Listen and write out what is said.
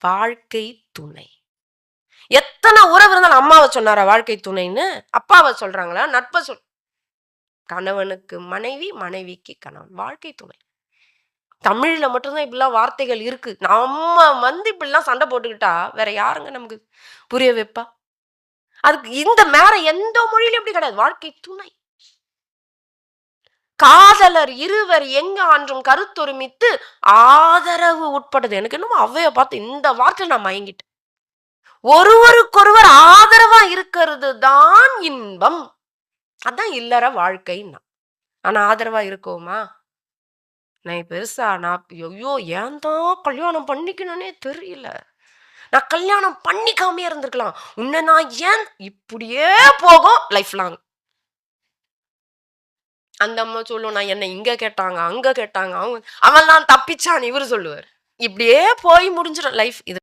வாழ்க்கை துணை. எத்தனை உறவு இருந்தாலும் அம்மாவை சொன்னாரா வாழ்க்கை துணைன்னு? அப்பாவை சொல்றாங்களா? நட்பை கணவனுக்கு மனைவி, மனைவிக்கு கணவன். வாழ்க்கை துணை. தமிழ்ல மட்டும்தான் இப்படிலாம் வார்த்தைகள் இருக்கு. நம்ம இப்படிலாம் சண்டை போட்டுக்கிட்டா வேற யாருங்க நமக்கு புரிய வைப்பா? அதுக்கு இந்த மேல எந்த மொழியிலும் இப்படி கிடையாது. வாழ்க்கை துணை. காதலர் இருவர் எங்க அன்றும் கருத்தொருமித்து ஆதரவு உட்பட்டது. எனக்கு என்னமோ ஔவைய பார்த்து இந்த வார்த்தை நான் மயங்கிட்டேன். ஒருவருக்கொருவர் ஆதரவா இருக்கிறது தான் இன்பம். அதான் இல்லற வாழ்க்கைன்னா. ஆனா ஆதரவா இருக்கோமா? நான் பெருசா ஐயோ ஏன் தான் கல்யாணம் பண்ணிக்கணும்னே தெரியல. நான் கல்யாணம் பண்ணிக்காமயே இருந்திருக்கலாம். உன்னை நான் ஏன் இப்படியே போகும் லைஃப் லாங். அந்த அம்மா சொல்லும், நான் என்ன இங்க கேட்டாங்க, அங்க கேட்டாங்க, அவன் தான் தப்பிச்சான் இவரு சொல்லுவார். இப்படியே போய் முடிஞ்சிடும் லைஃப். இது